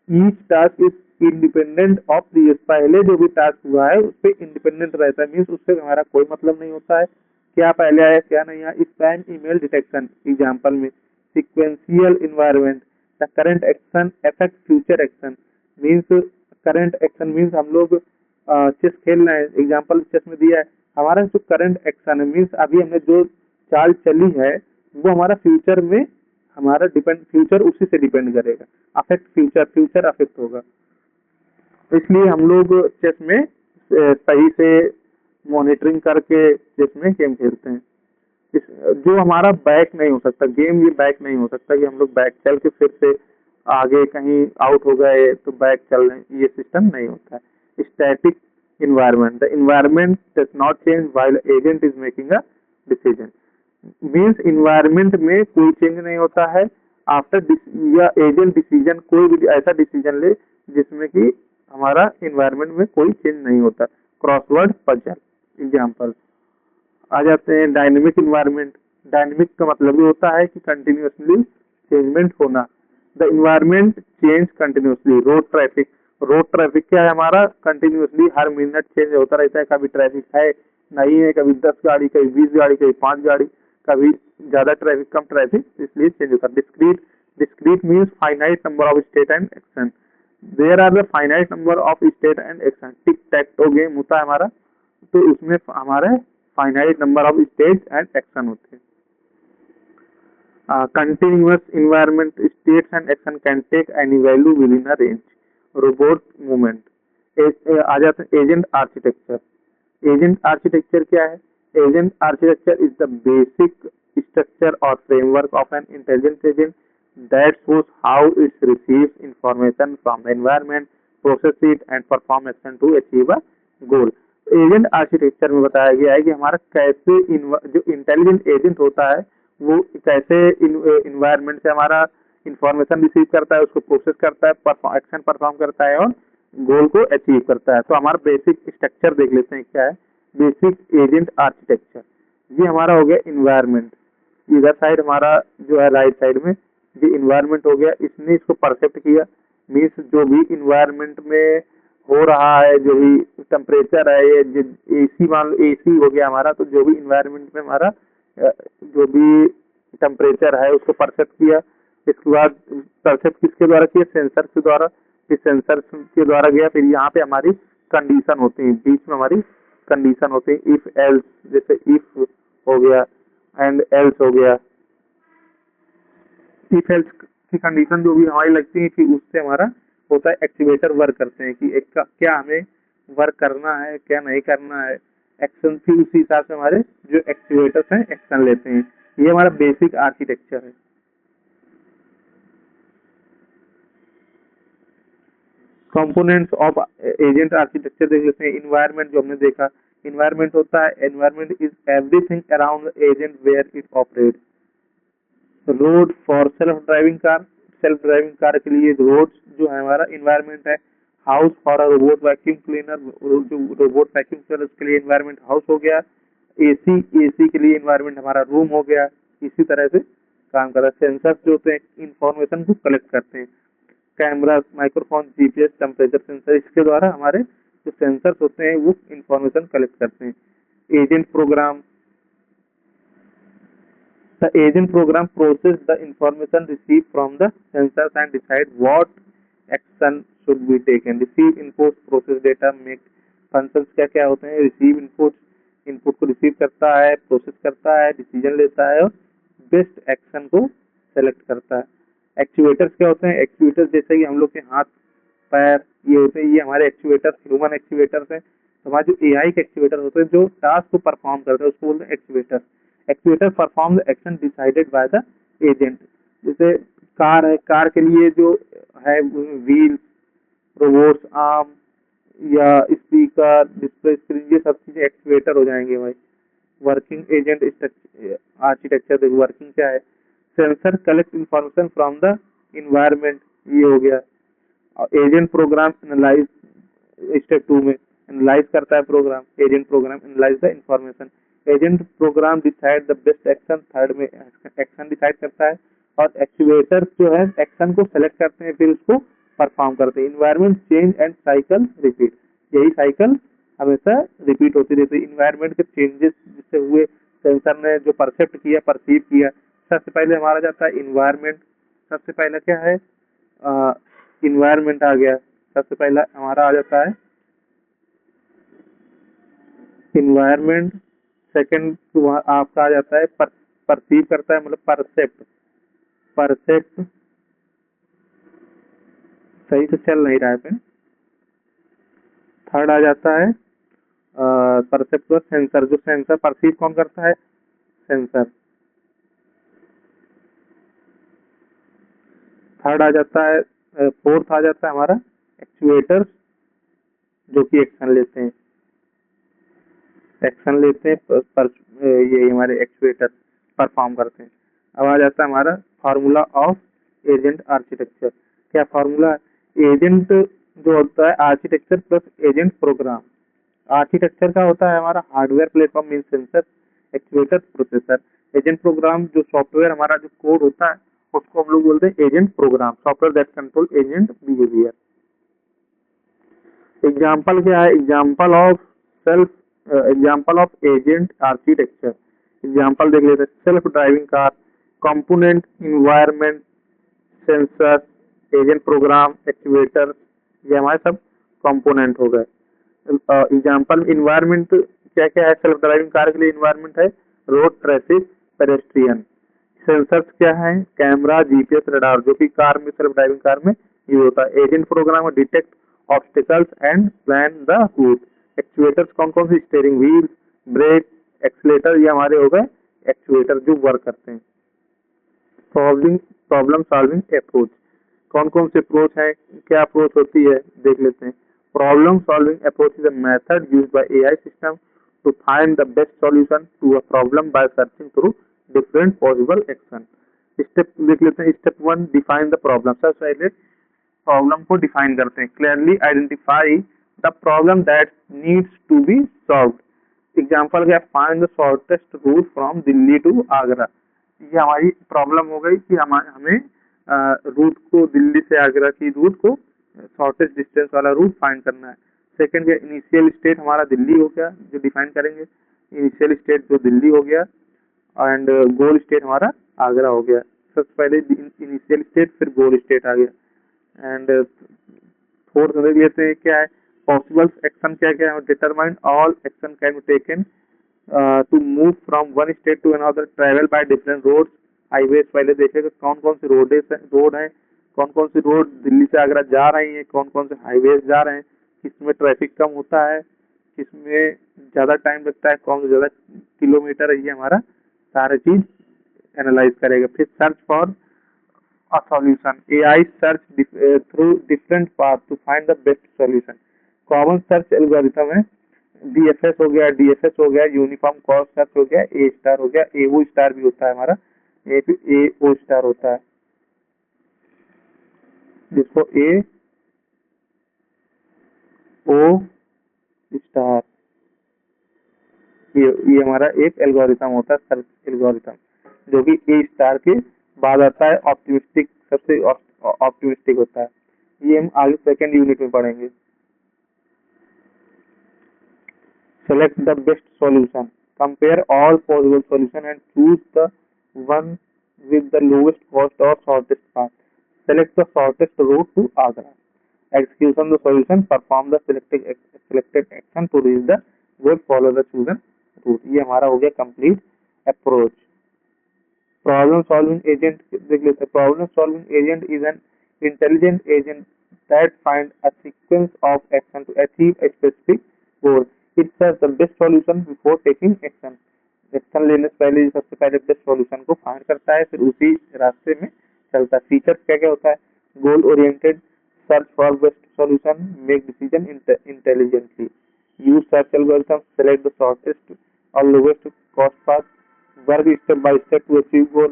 Each task is independent of previous. पहले जो भी टास्क हुआ है उस पर इंडिपेंडेंट रहता है, मीन्स उससे हमारा कोई मतलब नहीं होता है क्या पहले आया क्या नहीं आया. स्पैम ईमेल डिटेक्शन एग्जांपल में. Sequential environment, the current action affect future action. Means current action means हम लोग चेस खेल रहे हैं, एग्जाम्पल चेस में दिया है, हमारा जो करंट एक्शन है मीन्स अभी हमने जो चाल चली है वो हमारा फ्यूचर में हमारा डिपेंड, फ्यूचर उसी से डिपेंड करेगा. अफेक्ट फ्यूचर, फ्यूचर अफेक्ट होगा. इसलिए हम लोग चेस में सही से मॉनिटरिंग करके चेस में गेम खेलते हैं. जो हमारा बैक नहीं हो सकता गेम, ये बैक नहीं हो सकता कि हम लोग बैक चल के फिर से आगे कहीं आउट हो गए तो बैक चल रहे, ये सिस्टम नहीं होता है. Static environment, the environment does not change while agent is making a decision. Means environment में कोई चेंज नहीं होता है आफ्टर या एजेंट डिसीजन, कोई भी ऐसा डिसीजन ले जिसमें कि हमारा इन्वायरमेंट में कोई चेंज नहीं होता. क्रॉसवर्ड पजल एग्जांपल आ जाते हैं. डायनेमिक इन्वायरमेंट, डायनेमिक का मतलब ये होता है कि कंटिन्यूअसली चेंजमेंट होना. The environment change continuously. Road traffic, road traffic क्या है हमारा कंटिन्यूअसली हर मिनट चेंज होता रहता है. कभी ट्रैफिक है नहीं है, कभी 10 गाड़ी, कभी 20 गाड़ी, कभी 5 गाड़ी, कभी ज्यादा ट्रैफिक कम ट्रैफिक, इसलिए चेंज होता है. Discrete, discrete means finite number of state and action. There are the finite number of state and action. Tic tac toe game होता है हमारा, तो उसमें हमारे finite number of state and action होते हैं. Continuous environment, states and action can take any value with in a range. Robot movement आ जाते हैं. एजेंट आर्किटेक्चर, एजेंट आर्किटेक्चर क्या है? Agent architecture is the basic structure और framework of an intelligent agent that shows how it receives information from the environment, process it and perform action to achieve a goal. Agent architecture में बताया गया है कि हमारा कैसे जो intelligent agent होता है वो कैसे इन्वायरमेंट से हमारा इंफॉर्मेशन रिसीव करता है, उसको प्रोसेस करता है, एक्शन परफॉर्म करता है और गोल को अचीव करता है. तो हमारा बेसिक स्ट्रक्चर देख लेते हैं क्या है. बेसिक एजेंट आर्किटेक्चर, ये हमारा हो गया इन्वायरमेंट. इधर साइड हमारा जो है राइट साइड में ये इन्वायरमेंट हो गया, इसने इसको परफेक्ट किया. मीन्स जो भी इन्वायरमेंट में हो रहा है, जो भी टेम्परेचर है, ये एसी मान लो एसी हो गया हमारा, तो जो भी इन्वायरमेंट में हमारा जो भी टेम्परेचर है उसको परफेक्ट किया. इसके बाद परफेक्ट किसके द्वारा किया? सेंसर के द्वारा. इस सेंसर के द्वारा गया. फिर यहाँ पे हमारी कंडीशन होती है, बीच में हमारी कंडीशन होती है. इफ एल्स, जैसे इफ हो गया एंड एल्स हो गया. इफ एल्स ऐसी कंडीशन जो भी हमारी लगती है कि उससे हमारा होता है एक्टिवेटर वर्क करते हैं कि एक का क्या हमें वर्क करना है क्या नहीं करना है, एक्शन फिर उसी हिसाब से हमारे जो एक्टिवेटर्स हैं एक्शन लेते हैं। ये हमारा बेसिक आर्किटेक्चर है। कंपोनेंट्स ऑफ एजेंट आर्किटेक्चर देख लेते हैं। इन्वायरमेंट जो हमने देखा, इन्वायरमेंट होता है, environment is everything around agent where it operate. Road for self driving car के लिए रोड जो है हमारा इन्वायरमेंट है। House for a robot vacuum cleaner, जो रोबोट वैक्यूम क्लीनर उसके लिए इन्वायरमेंट हाउस हो गया। एसी के लिए इन्वायरमेंट हमारा रूम हो गया। इसी तरह से काम कर रहा है। सेंसर्स जो होते हैं इंफॉर्मेशन को कलेक्ट करते हैं। Camera, microphone, GPS, temperature sensor, इसके द्वारा हमारे जो सेंसर्स होते हैं वो इंफॉर्मेशन कलेक्ट करते हैं। Agent program, the agent program process the information received from the sensors and decide what action should be taken। receive input, process data, make functions क्या क्या होते हैं। receive इनपुट को रिसीव करता है, प्रोसेस करता है, डिसीजन लेता है और बेस्ट एक्शन को सेलेक्ट करता है। एक्चुएटर्स क्या होते हैं? एक्चुएटर्स जैसे कि हम लोग के हाथ पैर ये होते हैं, ये हमारे एक्चुएटर्स ह्यूमन एक्चुएटर्स हैं। तो हमारे जो एआई के एक्चुएटर होते हैं जो टास्क को परफॉर्म करते हैं उसको बोलते हैं actuator. Actuator perform the action decided by the agent. जैसे कार है, कार के लिए जो है व्हील, रोबोट्स, आर्म या स्पीकर, डिस्प्ले स्क्रीन, ये सब चीजें एक्चुएटर हो जाएंगे भाई। वर्किंग एजेंट आर्किटेक्चर देखो वर्किंग क्या है। Sensor collect information from the environment, ये हो गया। एजेंट प्रोग्राम एनालाइज, स्टेप 2 में एनालाइज करता है program. Agent program analyze the information. Agent program decide the best action, third में एक्शन डिसाइड करता है। और एक्चुएटर्स जो है एक्शन को सेलेक्ट करते हैं फिर उसको परफॉर्म करते हैं। Environment change and cycle repeat, यही साइकिल हमेशा रिपीट होती रहती है। इन्वायरमेंट के चेंजेस जिससे हुए, सेंसर ने जो परसेप्ट किया, परसीव किया, सबसे पहले हमारा जाता है इन्वायरमेंट। सबसे पहला क्या है? इन्वायरमेंट आ गया। सबसे पहला हमारा आ जाता है इन्वायरमेंट। सेकंड आपका आ जाता है परसीव करता है, मतलब परसेप्ट। परसेप्ट सही से चल नहीं रहा है पेन। थर्ड आ जाता है परसेप्ट और सेंसर। जो सेंसर परसीव कौन करता है? सेंसर। थर्ड आ जाता है, फोर्थ आ जाता है हमारा एक्चुएटर्स जो कि एक्शन लेते हैं। एक्शन लेते हैं ये हमारे एक्चुएटर परफॉर्म करते हैं। अब आ जाता है हमारा फार्मूला ऑफ एजेंट आर्किटेक्चर। क्या फार्मूला? एजेंट जो होता है architecture plus agent program. Architecture का होता है हमारा hardware platform mean sensor, actuator, processor. Agent program जो सॉफ्टवेयर हमारा जो कोड होता है उसको हम लोग बोलते हैं agent program, software that control agent behavior. Example क्या है? Example of agent architecture. Example देख लेते हैं। Self driving car, component, environment, sensor, agent program, actuator, ये हमारे सब कंपोनेंट हो गए। एग्जाम्पल इन्वायरमेंट क्या क्या है? सेल्फ ड्राइविंग कार के लिए इन्वायरमेंट है रोड, ट्रैफिक, पेडेस्ट्रियन। सेंसर्स क्या है? कैमरा, जीपीएस, रडार, जो कि कार में, सेल्फ ड्राइविंग कार में यूज होता है। Agent program detect obstacles and plan the route. Actuators कौन कौन सी? स्टीयरिंग व्हील, ब्रेक, एक्सीलेटर, ये हमारे हो गए एक्चुएटर जो वर्क करते हैं। प्रॉब्लम सॉल्विंग अप्रोच, कौन कौन से अप्रोच है, क्या अप्रोच होती है देख लेते हैं। Problem solving approach is a method used by AI system to find the best solution to a problem by searching through different possible action. Step देख लेते हैं। Step 1 define the problem. सबसे पहले प्रॉब्लम को डिफाइन करते हैं। Clearly identify the problem that needs to be solved. Example क्या? Find the shortest route from Delhi to Agra. ये हमारी प्रॉब्लम हो गई कि हमें रूट को, दिल्ली से आगरा की रूट को शॉर्टेस्ट डिस्टेंस वाला रूट फाइंड करना है। सेकंड क्या? इनिशियल स्टेट हमारा दिल्ली हो गया जो डिफाइन करेंगे। इनिशियल स्टेट जो दिल्ली हो गया एंड गोल स्टेट हमारा आगरा हो गया। सबसे पहले इनिशियल स्टेट फिर गोल स्टेट आ गया। एंड फोर्थ देख लेते हैं क्या है? पॉसिबल एक्शन क्या क्या है? Determine all action can be taken to move from one state to another, travel by different roads, highways पहले देखेगा कौन कौन सी रोड है, कौन कौन सी रोड दिल्ली से आगरा जा रही है, कौन कौन से हाईवेज जा रहे हैं, किसमें ट्रैफिक कम होता है, किसमें ज़्यादा टाइम लगता है, कौन ज़्यादा किलोमीटर है, ये हमारा सारी चीज़ एनालाइज करेगा। फिर search for a solution. AI search through different paths to find the best solution. Common search algorithm है, DFS हो गया, DFS हो गया, यूनिफॉर्म कॉस्ट सर्च हो गया, ए स्टार हो गया, AO स्टार भी होता है हमारा, AO स्टार होता है, जिसको AO स्टार, ये हमारा एक एल्गोरिथम होता है सर्च एल्गोरिथम, जो कि ए स्टार के बाद आता है, ऑप्टिमिस्टिक सबसे ऑप्टिमिस्टिक होता है। ये हम आगे सेकेंड यूनिट में पढ़ेंगे। Select the best solution, compare all possible solution and choose the one with the lowest cost or shortest path. Select the shortest route to Agra. Execution the solution. Perform the selected action to reach the goal. Follow the chosen route. ये हमारा हो गया complete approach. Problem solving agent देख लेते हैं। Problem solving agent is an intelligent agent that finds a sequence of action to achieve a specific goal. It searches the best solution before taking action. Action लेने से पहले सबसे पहले best solution को find करता है, फिर उसी रास्ते में चलता है। फीचर क्या क्या होता है? Goal oriented, search for best solution, make decision intelligently, use search algorithm, select the shortest और lowest cost path, work step by step to achieve goal,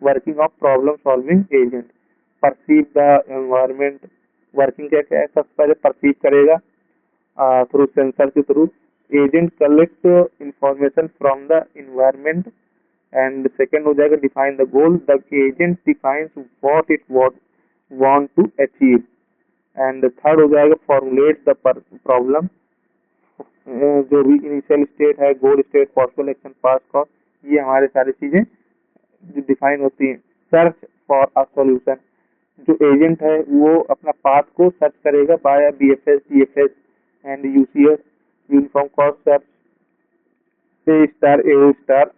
working of problem solving agent, perceive the environment, working क्या क्या है? सबसे पहले perceive करेगा through sensor के through, agent collect information from the environment, and second हो जाएगा define the goal, the agent defines what it want to achieve, and third हो जाएगा फॉर्मुलेट द प्रॉब्लम, जो भी इनिशियल स्टेट है, goal state, possible action, path cost, ये हमारे सारी चीजें जो डिफाइन होती हैं। सर्च फॉर अ सॉल्यूशन, जो एजेंट है वो अपना पाथ को सर्च करेगा by BFS, DFS and UCS, uniform cost search, A star, AO star.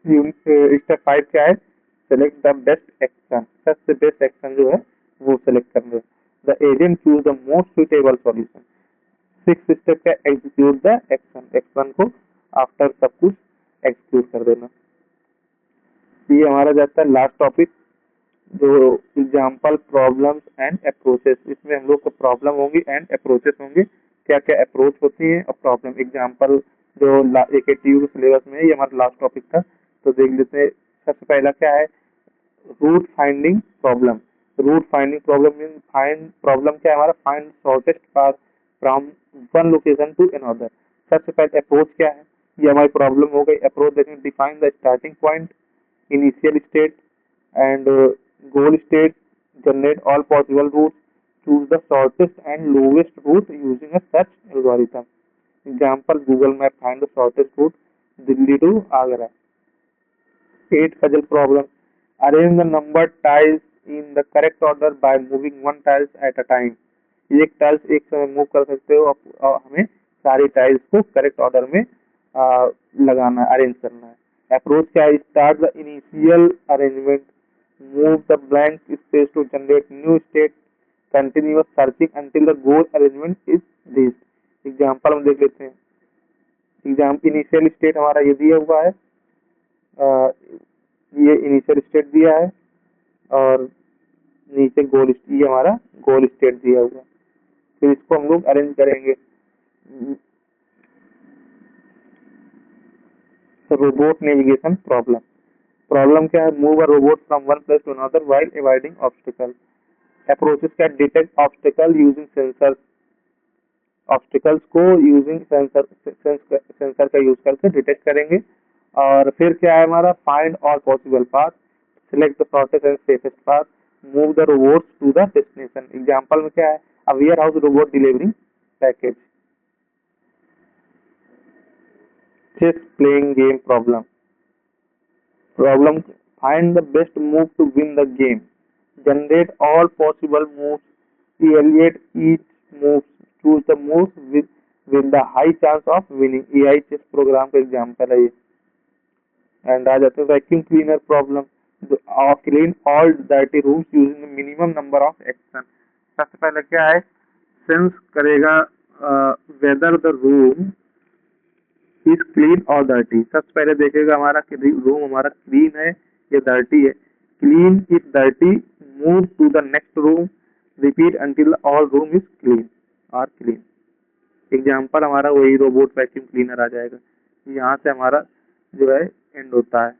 Step 5 क्या है? सेलेक्ट द बेस्ट एक्शन, सबसे बेस्ट एक्शन जो है वो सेलेक्ट करना है। The agent choose the most suitable solution. 6 step क्या? एग्जीक्यूट द एक्शन, एक्शन को आफ्टर सब कुछ एग्जीक्यूट कर देना। ये हमारा जाता है लास्ट टॉपिक, जो एग्जाम्पल, प्रॉब्लम्स एंड अप्रोचेस। इसमें हम लोग को प्रॉब्लम होंगी एंड अप्रोचेस होंगे, क्या क्या अप्रोच होती है और प्रॉब्लम। एग्जाम्पल जो AKTU सिलेबस में है, ये हमारा लास्ट टॉपिक था, तो देख लेते हैं। सबसे पहला क्या है? Route finding problem. Route finding problem mean find, problem क्या है हमारा? Find shortest path from one location to another. सबसे पहले अप्रोच क्या है? ये हमारी प्रॉब्लम हो गई। अप्रोच देखेंगे, define the starting point, initial state and goal state, generate all possible route, choose the shortest and lowest route using a search algorithm. Example, Google Map find the shortest route Delhi to Agra. 8 puzzle problem. Arrange the numbered tiles in the correct order by moving one tiles at a time. एक tiles एक समय move कर सकते हो और हमें सारी tiles को करेक्ट ऑर्डर में लगाना है, अरेंज करना है। अप्रोच क्या है? Start the initial arrangement, move the blank space to generate new state, continuous searching until the goal arrangement is reached. Example हम देख लेते हैं। इनिशियल स्टेट हमारा ये दिया हुआ है, ये इनिशियल स्टेट दिया है और नीचे गोल, ये हमारा गोल स्टेट दिया हुआ है। फिर इसको हम लोग अरेंज करेंगे। Robot navigation problem. प्रॉब्लम क्या है? Move a robot from one place to another while avoiding obstacle. Approaches क्या? Detect obstacle using sensor, obstacles को यूजिंग सेंसर का यूज करके डिटेक्ट करेंगे। और फिर क्या है हमारा? Find all possible path, select the shortest and safest path, move the robots to the destination. Example में क्या है? A warehouse robot delivering package. Chess playing game problem. Problem, find the best move to win the game, generate all possible moves, evaluate each move, choose the moves with the high chance of winning। AI chess program का example है ये। And आ जाते हैं vacuum cleaner problem, जो clean all dirty rooms using minimum number of action. सबसे पहले क्या है, सेंस करेगा whether the room is clean और डर्टी। सबसे पहले देखेगा हमारा कि रूम हमारा क्लीन है या डर्टी है। Clean if dirty, move to the next room, repeat until all room is clean are clean. Example हमारा वही रोबोट वैक्यूम क्लीनर आ जाएगा। यहाँ से हमारा जो है एंड होता है।